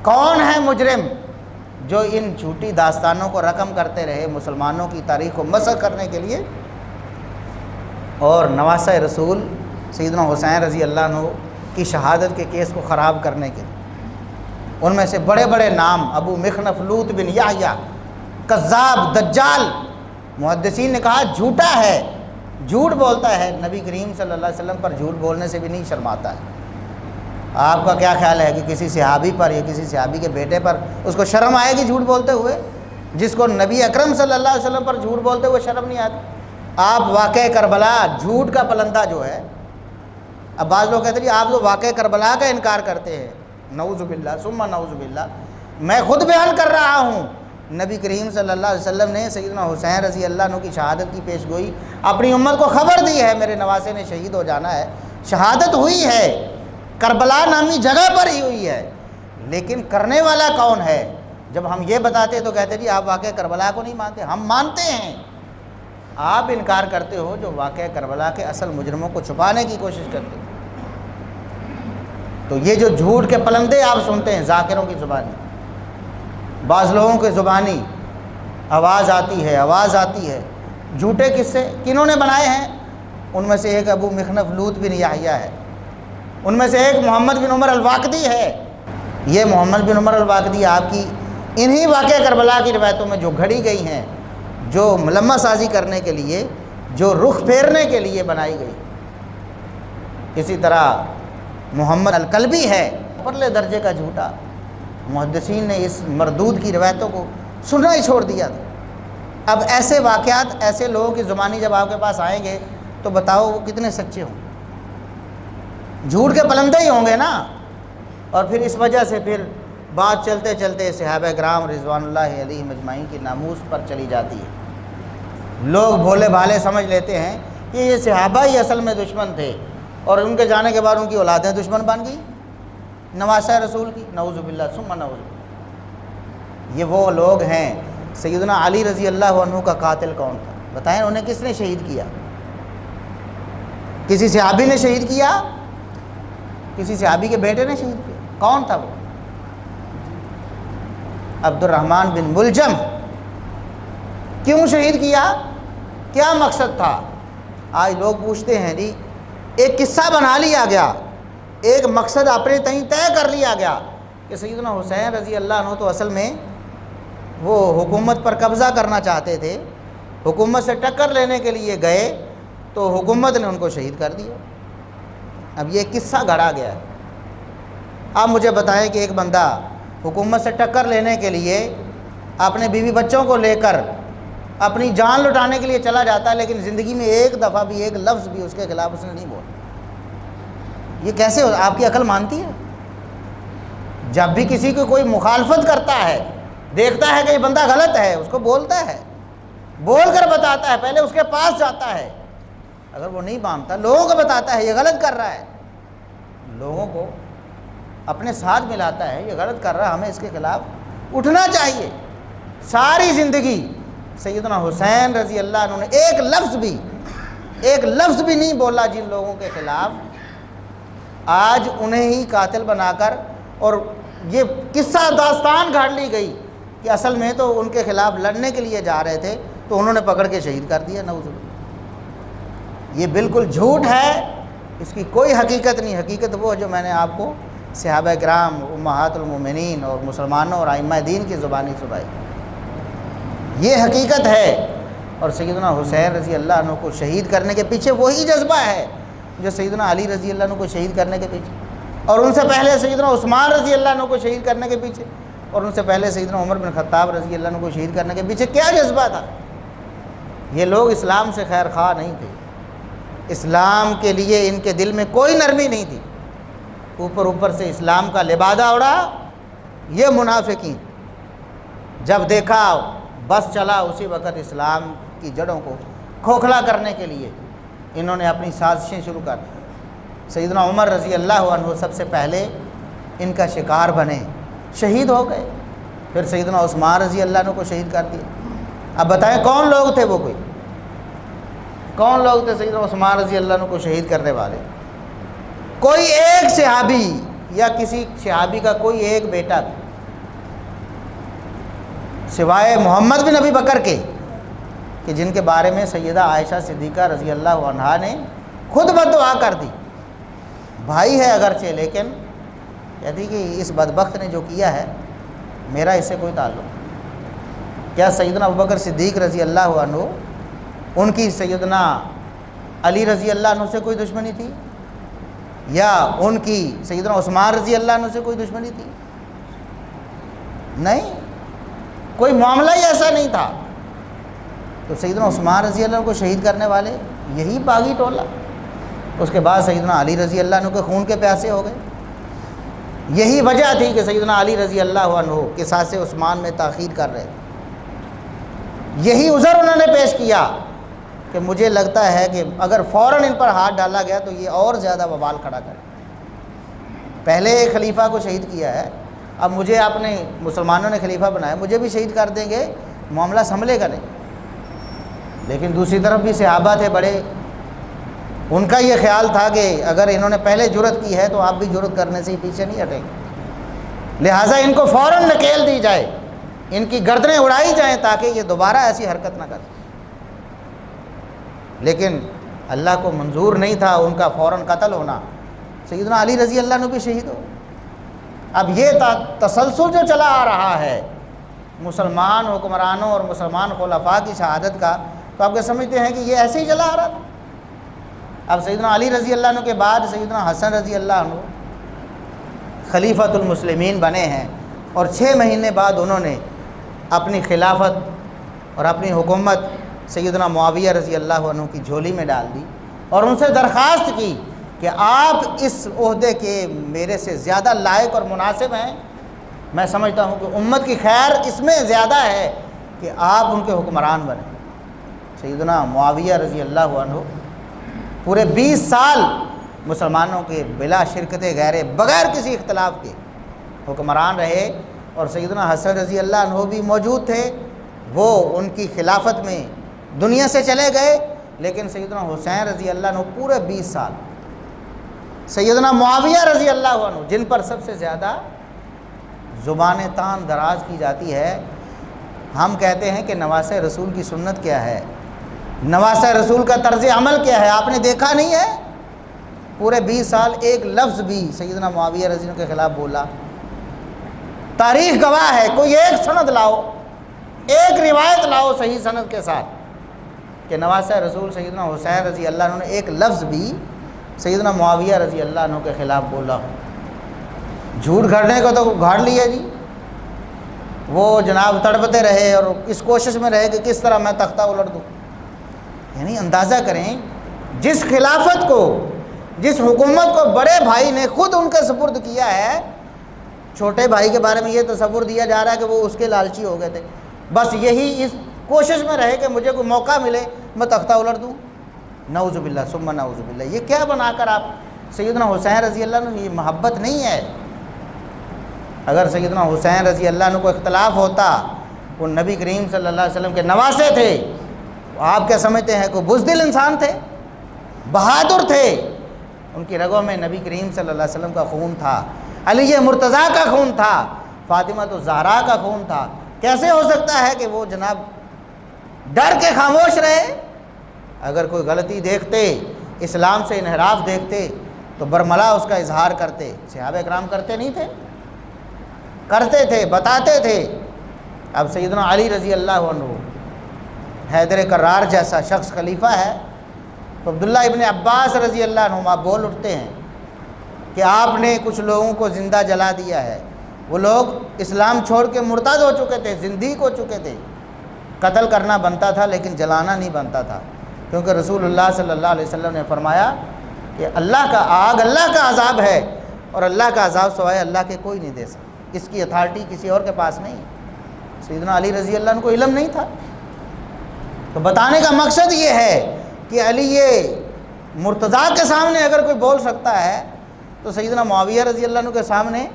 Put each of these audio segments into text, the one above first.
کون ہے مجرم جو ان جھوٹی داستانوں کو رقم کرتے رہے مسلمانوں کی تاریخ کو مسخ کرنے کے لیے اور نواسہ رسول سیدنا حسین رضی اللہ عنہ کی شہادت کے کیس کو خراب کرنے کے لیے۔ ان میں سے بڑے بڑے نام ابو مخنف، لوط بن یحییٰ، کذاب، دجال، محدثین نے کہا جھوٹا ہے، جھوٹ بولتا ہے، نبی کریم صلی اللہ علیہ وسلم پر جھوٹ بولنے سے بھی نہیں شرماتا ہے۔ آپ کا کیا خیال ہے کہ کسی صحابی پر یا کسی صحابی کے بیٹے پر اس کو شرم آئے گی جھوٹ بولتے ہوئے، جس کو نبی اکرم صلی اللہ علیہ وسلم پر جھوٹ بولتے ہوئے شرم نہیں آتی؟ آپ واقعہ کربلا، جھوٹ کا پلندہ جو ہے، اب بعض لوگ کہتے ہیں آپ تو واقعہ کربلا کا انکار کرتے ہیں، نعوذ باللہ ثم نعوذ باللہ، میں خود بیان کر رہا ہوں، نبی کریم صلی اللہ علیہ وسلم نے سیدنا حسین رضی اللہ عنہ کی شہادت کی پیش گوئی اپنی امت کو خبر دی ہے، میرے نواسے نے شہید ہو جانا ہے، شہادت ہوئی ہے، کربلا نامی جگہ پر ہی ہوئی ہے، لیکن کرنے والا کون ہے؟ جب ہم یہ بتاتے تو کہتے جی آپ واقعہ کربلا کو نہیں مانتے، ہم مانتے ہیں، آپ انکار کرتے ہو جو واقعہ کربلا کے اصل مجرموں کو چھپانے کی کوشش کرتے ہو۔ تو یہ جو جھوٹ کے پلندے آپ سنتے ہیں ذاکروں کی زبانی، بعض لوگوں کے زبانی آواز آتی ہے، جھوٹے قصے کنہوں نے بنائے ہیں؟ ان میں سے ایک ابو مخنف لوط بن یحییٰ ہے، ان میں سے ایک محمد بن عمر الواقدی ہے۔ یہ محمد بن عمر الواقدی آپ کی انہی واقعہ کربلا کی روایتوں میں جو گھڑی گئی ہیں، جو ملمہ سازی کرنے کے لیے، جو رخ پھیرنے کے لیے بنائی گئی۔ اسی طرح محمد الکلبی ہے، پرلے درجے کا جھوٹا، محدثین نے اس مردود کی روایتوں کو سننا ہی چھوڑ دیا تھا۔ اب ایسے واقعات، ایسے لوگوں کی زبانی جب آپ کے پاس آئیں گے تو بتاؤ وہ کتنے سچے ہوں؟ جھوٹ کے پلندے ہی ہوں گے نا۔ اور پھر اس وجہ سے پھر بات چلتے چلتے صحابہ کرام رضوان اللہ علیہم اجمعین کی ناموس پر چلی جاتی ہے۔ لوگ بھولے بھالے سمجھ لیتے ہیں کہ یہ صحابہ ہی اصل میں دشمن تھے اور ان کے جانے کے بعد ان کی اولادیں دشمن بن گئی نواسہ رسول کی، نعوذ باللہ ثم نعوذ باللہ۔ یہ وہ لوگ ہیں۔ سیدنا علی رضی اللہ عنہ کا قاتل کون تھا؟ بتائیں انہیں کس نے شہید کیا؟ کسی صحابی نے شہید کیا؟ کسی صحابی کے بیٹے نے شہید کیا؟ کون تھا وہ؟ عبد الرحمن بن ملجم۔ کیوں شہید کیا؟ کیا مقصد تھا؟ آج لوگ پوچھتے ہیں جی ایک قصہ بنا لیا گیا، ایک مقصد اپنے تئیں طے کر لیا گیا کہ سیدنا حسین رضی اللہ عنہ تو اصل میں وہ حکومت پر قبضہ کرنا چاہتے تھے، حکومت سے ٹکر لینے کے لیے گئے تو حکومت نے ان کو شہید کر دیا۔ اب یہ قصہ گھڑا گیا ہے۔ آپ مجھے بتائیں کہ ایک بندہ حکومت سے ٹکر لینے کے لیے اپنے بیوی بچوں کو لے کر اپنی جان لٹانے کے لیے چلا جاتا ہے، لیکن زندگی میں ایک دفعہ بھی ایک لفظ بھی اس کے خلاف اس نے نہیں بولا، یہ کیسے ہو؟ آپ کی عقل مانتی ہے؟ جب بھی کسی کو کوئی مخالفت کرتا ہے، دیکھتا ہے کہ یہ بندہ غلط ہے، اس کو بولتا ہے، بول کر بتاتا ہے، پہلے اس کے پاس جاتا ہے، اگر وہ نہیں مانتا لوگوں کو بتاتا ہے یہ غلط کر رہا ہے، لوگوں کو اپنے ساتھ ملاتا ہے، یہ غلط کر رہا ہے، ہمیں اس کے خلاف اٹھنا چاہیے۔ ساری زندگی سیدنا حسین رضی اللہ عنہ نے ایک لفظ بھی نہیں بولا جن لوگوں کے خلاف، آج انہیں ہی قاتل بنا کر اور یہ قصہ داستان گھاڑ لی گئی کہ اصل میں تو ان کے خلاف لڑنے کے لیے جا رہے تھے تو انہوں نے پکڑ کے شہید کر دیا، نعوذ باللہ۔ یہ بالکل جھوٹ ہے، اس کی کوئی حقیقت نہیں۔ حقیقت وہ جو میں نے آپ کو صحابہ کرام، امہات المومنین اور مسلمانوں اور ائمہ دین کی زبانی سنائی، یہ حقیقت ہے۔ اور سیدنا حسین رضی اللہ عنہ کو شہید کرنے کے پیچھے وہی جذبہ ہے جو سیدنا علی رضی اللہ عنہ کو شہید کرنے کے پیچھے، اور ان سے پہلے سیدنا عثمان رضی اللہ عنہ کو شہید کرنے کے پیچھے، اور ان سے پہلے سیدنا عمر بن خطاب رضی اللہ عنہ کو شہید کرنے کے پیچھے کیا جذبہ تھا؟ یہ لوگ اسلام سے خیر خواہ نہیں تھے، اسلام کے لیے ان کے دل میں کوئی نرمی نہیں تھی، اوپر سے اسلام کا لبادہ اڑا۔ یہ منافقین جب دیکھا بس چلا، اسی وقت اسلام کی جڑوں کو کھوکھلا کرنے کے لیے انہوں نے اپنی سازشیں شروع کر دی۔ سیدنا عمر رضی اللہ عنہ سب سے پہلے ان کا شکار بنے، شہید ہو گئے، پھر سیدنا عثمان رضی اللہ عنہ کو شہید کر دیا۔ اب بتائیں کون لوگ تھے وہ؟ کون لوگ تھے سیدنا عثمان رضی اللہ عنہ کو شہید کرنے والے؟ کوئی ایک صحابی یا کسی صحابی کا کوئی ایک بیٹا سوائے محمد بن ابی بکر کے، کہ جن کے بارے میں سیدہ عائشہ صدیقہ رضی اللہ عنہا نے خود بددعا کر دی۔ بھائی ہے اگرچہ، لیکن کہتی کہ اس بدبخت نے جو کیا ہے میرا اس سے کوئی تعلق نہیں۔ کیا سیدنا ابوبکر صدیق رضی اللہ عنہ ان کی سیدنا علی رضی اللہ عنہ سے کوئی دشمنی تھی، یا ان کی سیدنا عثمان رضی اللہ عنہ سے کوئی دشمنی تھی؟ نہیں، کوئی معاملہ ہی ایسا نہیں تھا۔ تو سیدنا عثمان رضی اللہ عنہ کو شہید کرنے والے یہی باغی ٹولہ، اس کے بعد سیدنا علی رضی اللہ عنہ کے خون کے پیاسے ہو گئے۔ یہی وجہ تھی کہ سیدنا علی رضی اللہ عنہ قصاص عثمان میں تاخیر کر رہے، یہی عذر انہوں نے پیش کیا کہ مجھے لگتا ہے کہ اگر فوراً ان پر ہاتھ ڈالا گیا تو یہ اور زیادہ بوال کھڑا کرے۔ پہلے ایک خلیفہ کو شہید کیا ہے، اب مجھے آپ نے مسلمانوں نے خلیفہ بنایا، مجھے بھی شہید کر دیں گے، معاملہ سنبھلے گا نہیں۔ لیکن دوسری طرف بھی صحابہ تھے بڑے، ان کا یہ خیال تھا کہ اگر انہوں نے پہلے جرأت کی ہے تو آپ بھی جرأت کرنے سے ہی پیچھے نہیں ہٹیں گے، لہٰذا ان کو فوراً نکیل دی جائے، ان کی گردنیں اڑائی جائیں تاکہ یہ دوبارہ ایسی حرکت نہ کریں۔ لیکن اللہ کو منظور نہیں تھا ان کا فوراً قتل ہونا، سیدنا علی رضی اللہ عنہ بھی شہید ہو۔ اب یہ تسلسل جو چلا آ رہا ہے مسلمان حکمرانوں اور مسلمان خلفاء کی شہادت کا، تو آپ کے سمجھتے ہیں کہ یہ ایسے ہی چلا آ رہا تھا۔ اب سیدنا علی رضی اللہ عنہ کے بعد سیدنا حسن رضی اللہ عنہ خلیفۃ المسلمین بنے ہیں، اور 6 مہینے بعد انہوں نے اپنی خلافت اور اپنی حکومت سیدنا معاویہ رضی اللہ عنہ کی جھولی میں ڈال دی، اور ان سے درخواست کی کہ آپ اس عہدے کے میرے سے زیادہ لائق اور مناسب ہیں، میں سمجھتا ہوں کہ امت کی خیر اس میں زیادہ ہے کہ آپ ان کے حکمران بنیں۔ سیدنا معاویہ رضی اللہ عنہ پورے 20 سال مسلمانوں کے بلا شرکت غیرے، بغیر کسی اختلاف کے حکمران رہے، اور سیدنا حسن رضی اللہ عنہ بھی موجود تھے، وہ ان کی خلافت میں دنیا سے چلے گئے، لیکن سیدنا حسین رضی اللہ عنہ پورے 20 سال، سیدنا معاویہ رضی اللہ عنہ جن پر سب سے زیادہ زبان تان دراز کی جاتی ہے، ہم کہتے ہیں کہ نواسہ رسول کی سنت کیا ہے، نواسہ رسول کا طرز عمل کیا ہے، آپ نے دیکھا نہیں ہے؟ پورے 20 سال ایک لفظ بھی سیدنا معاویہ رضی اللہ عنہ کے خلاف بولا؟ تاریخ گواہ ہے، کوئی ایک سند لاؤ، ایک روایت لاؤ صحیح سند کے ساتھ کہ نواسہ رسول سیدنا حسین رضی اللہ عنہ نے ایک لفظ بھی سیدنا معاویہ رضی اللہ عنہ کے خلاف بولا۔ جھوٹ گھڑنے کو تو گھاڑ لیا جی، وہ جناب تڑپتے رہے اور اس کوشش میں رہے کہ کس طرح میں تختہ الٹ دوں۔ یعنی اندازہ کریں، جس خلافت کو، جس حکومت کو بڑے بھائی نے خود ان کے سپرد کیا ہے، چھوٹے بھائی کے بارے میں یہ تصور دیا جا رہا ہے کہ وہ اس کے لالچی ہو گئے تھے، بس یہی اس کوشش میں رہے کہ مجھے کوئی موقع ملے میں تختہ الٹ دوں۔ نعوذ باللہ ثم نعوذ باللہ، یہ کیا بنا کر آپ سیدنا حسین رضی اللہ عنہ، یہ محبت نہیں ہے۔ اگر سیدنا حسین رضی اللہ عنہ کو اختلاف ہوتا، وہ نبی کریم صلی اللہ علیہ وسلم کے نواسے تھے، آپ کیا سمجھتے ہیں کوئی بزدل انسان تھے؟ بہادر تھے، ان کی رگوں میں نبی کریم صلی اللہ علیہ وسلم کا خون تھا، علی مرتضیٰ کا خون تھا، فاطمہ الزہرا کا خون تھا۔ کیسے ہو سکتا ہے کہ وہ جناب ڈر کے خاموش رہے؟ اگر کوئی غلطی دیکھتے، اسلام سے انحراف دیکھتے تو برملا اس کا اظہار کرتے۔ صحابہ کرام کرتے نہیں تھے؟ کرتے تھے، بتاتے تھے۔ اب سیدنا علی رضی اللہ عنہ، حیدر کرار جیسا شخص خلیفہ ہے، تو عبداللہ ابن عباس رضی اللہ عنہما بول اٹھتے ہیں کہ آپ نے کچھ لوگوں کو زندہ جلا دیا ہے، وہ لوگ اسلام چھوڑ کے مرتد ہو چکے تھے، زندیق ہو چکے تھے، قتل کرنا بنتا تھا لیکن جلانا نہیں بنتا تھا، کیونکہ رسول اللہ صلی اللہ علیہ وسلم نے فرمایا کہ اللہ کا آگ اللہ کا عذاب ہے، اور اللہ کا عذاب سوائے اللہ کے کوئی نہیں دے سکتا، اس کی اتھارٹی کسی اور کے پاس نہیں۔ سیدنا علی رضی اللہ عنہ کو علم نہیں تھا۔ تو بتانے کا مقصد یہ ہے کہ علی مرتضیٰ کے سامنے اگر کوئی بول سکتا ہے تو سیدنا معاویہ رضی اللہ عنہ کے سامنے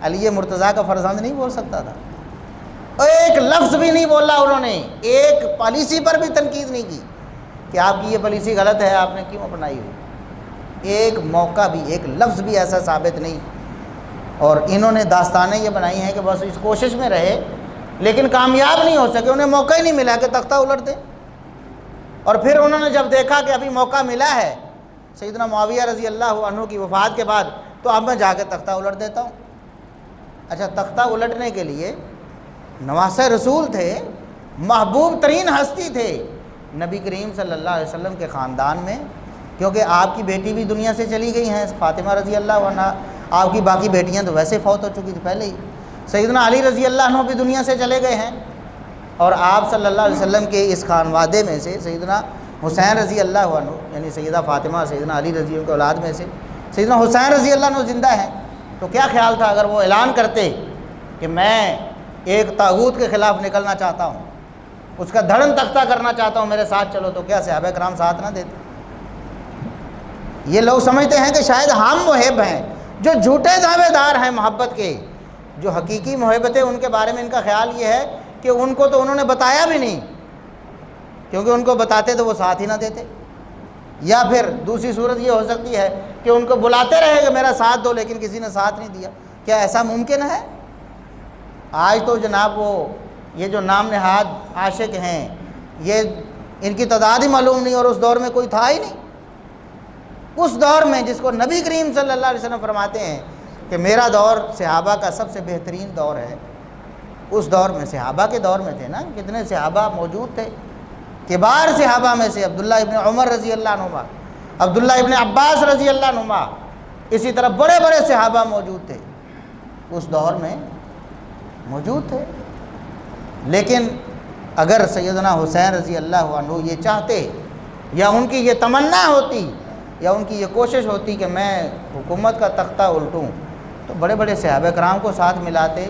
علی مرتضیٰ کا فرزند نہیں بول سکتا تھا۔ ایک لفظ بھی نہیں بولا انہوں نے، ایک پالیسی پر بھی تنقید نہیں کی کہ آپ کی یہ پالیسی غلط ہے، آپ نے کیوں اپنائی ہوئی۔ ایک موقع بھی، ایک لفظ بھی ایسا ثابت نہیں۔ اور انہوں نے داستانیں یہ بنائی ہیں کہ بس اس کوشش میں رہے لیکن کامیاب نہیں ہو سکے، انہیں موقع ہی نہیں ملا کہ تختہ الٹ دیں۔ اور پھر انہوں نے جب دیکھا کہ ابھی موقع ملا ہے سیدنا معاویہ رضی اللہ عنہ کی وفات کے بعد، تو اب میں جا کے تختہ الٹ دیتا ہوں۔ اچھا، تختہ الٹنے کے لیے نواسہ رسول تھے، محبوب ترین ہستی تھے نبی کریم صلی اللہ علیہ وسلم کے خاندان میں، کیونکہ آپ کی بیٹی بھی دنیا سے چلی گئی ہیں فاطمہ رضی اللہ عنہ، آپ کی باقی بیٹیاں تو ویسے فوت ہو چکی تھی پہلے ہی، سیدنا علی رضی اللہ عنہ بھی دنیا سے چلے گئے ہیں، اور آپ صلی اللہ علیہ وسلم کے اس خانوادے میں سے سیدنا حسین رضی اللہ عنہ، یعنی سیدہ فاطمہ سیدنا علی رضی اللہ کے اولاد میں سے سیدنا حسین رضی اللہ عنہ زندہ ہیں۔ تو کیا خیال تھا اگر وہ اعلان کرتے کہ میں ایک طاغوت کے خلاف نکلنا چاہتا ہوں، اس کا دھڑن تختہ کرنا چاہتا ہوں، میرے ساتھ چلو، تو کیا صحابہ کرام ساتھ نہ دیتے؟ یہ لوگ سمجھتے ہیں کہ شاید ہم محب ہیں، جو جھوٹے دعوے دار ہیں محبت کے، جو حقیقی محبتیں ان کے بارے میں ان کا خیال یہ ہے کہ ان کو تو انہوں نے بتایا بھی نہیں، کیونکہ ان کو بتاتے تو وہ ساتھ ہی نہ دیتے، یا پھر دوسری صورت یہ ہو سکتی ہے کہ ان کو بلاتے رہے کہ میرا ساتھ دو، لیکن کسی نے ساتھ نہیں دیا۔ کیا ایسا ممکن ہے؟ آج تو جناب وہ یہ جو نام نہاد عاشق ہیں، یہ ان کی تعداد ہی معلوم نہیں، اور اس دور میں کوئی تھا ہی نہیں۔ اس دور میں جس کو نبی کریم صلی اللہ علیہ وسلم فرماتے ہیں کہ میرا دور صحابہ کا سب سے بہترین دور ہے، اس دور میں صحابہ کے دور میں تھے نا، کتنے صحابہ موجود تھے، کبار صحابہ میں سے عبداللہ ابن عمر رضی اللہ عنہما، عبداللہ ابن عباس رضی اللہ عنہما، اسی طرح بڑے بڑے صحابہ موجود تھے، اس دور میں موجود تھے۔ لیکن اگر سیدنا حسین رضی اللہ عنہ یہ چاہتے، یا ان کی یہ تمنا ہوتی، یا ان کی یہ کوشش ہوتی کہ میں حکومت کا تختہ الٹوں، تو بڑے بڑے صحابہ کرام کو ساتھ ملاتے،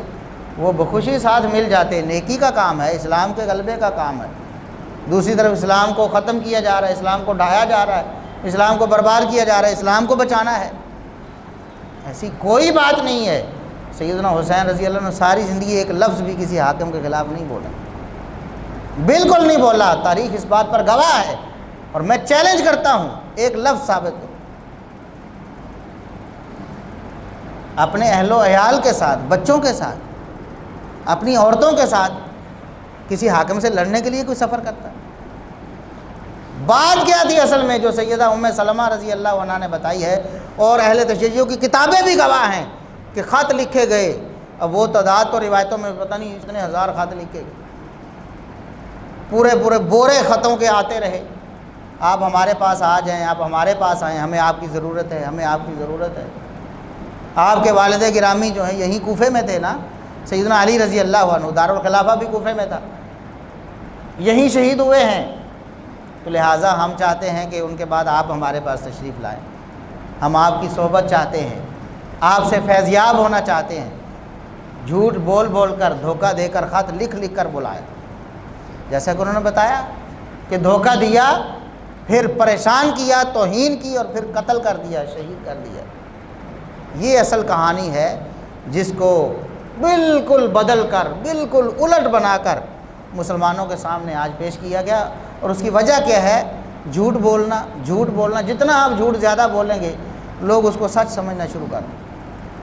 وہ بخوشی ساتھ مل جاتے۔ نیکی کا کام ہے، اسلام کے غلبے کا کام ہے، دوسری طرف اسلام کو ختم کیا جا رہا ہے، اسلام کو ڈھایا جا رہا ہے، اسلام کو برباد کیا جا رہا ہے، اسلام کو بچانا ہے۔ ایسی کوئی بات نہیں ہے۔ سیدنا حسین رضی اللہ عنہ ساری زندگی ایک لفظ بھی کسی حاکم کے خلاف نہیں بولا، بالکل نہیں بولا، تاریخ اس بات پر گواہ ہے، اور میں چیلنج کرتا ہوں ایک لفظ ثابت کرو۔ اپنے اہل و عیال کے ساتھ، بچوں کے ساتھ، اپنی عورتوں کے ساتھ کسی حاکم سے لڑنے کے لیے کوئی سفر کرتا ہے؟ بات کیا تھی اصل میں جو سیدہ ام سلمہ رضی اللہ عنہا نے بتائی ہے، اور اہل تشیع کی کتابیں بھی گواہ ہیں کہ خط لکھے گئے، اب وہ تعداد تو روایتوں میں پتہ نہیں اتنے ہزار خط لکھے گئے، پورے بورے خطوں کے آتے رہے، آپ ہمارے پاس آ جائیں، آپ ہمارے پاس آئیں، ہمیں آپ کی ضرورت ہے، ہمیں آپ کی ضرورت ہے۔ آپ کے والد گرامی جو ہیں یہیں کوفے میں تھے نا، سیدنا علی رضی اللہ عنہ، دارالخلافہ بھی کوفے میں تھا، یہیں شہید ہوئے ہیں، تو لہٰذا ہم چاہتے ہیں کہ ان کے بعد آپ ہمارے پاس تشریف لائیں، ہم آپ کی صحبت چاہتے ہیں، آپ سے فیضیاب ہونا چاہتے ہیں۔ جھوٹ بول بول کر، دھوکہ دے کر، خط لکھ لکھ کر بلائے، جیسا کہ انہوں نے بتایا کہ دھوکہ دیا، پھر پریشان کیا، توہین کی، اور پھر قتل کر دیا، شہید کر دیا۔ یہ اصل کہانی ہے جس کو بالکل بدل کر، بالکل الٹ بنا کر مسلمانوں کے سامنے آج پیش کیا گیا۔ اور اس کی وجہ کیا ہے؟ جھوٹ بولنا، جھوٹ بولنا، جتنا آپ جھوٹ زیادہ بولیں گے لوگ اس کو سچ سمجھنا شروع کر دیں۔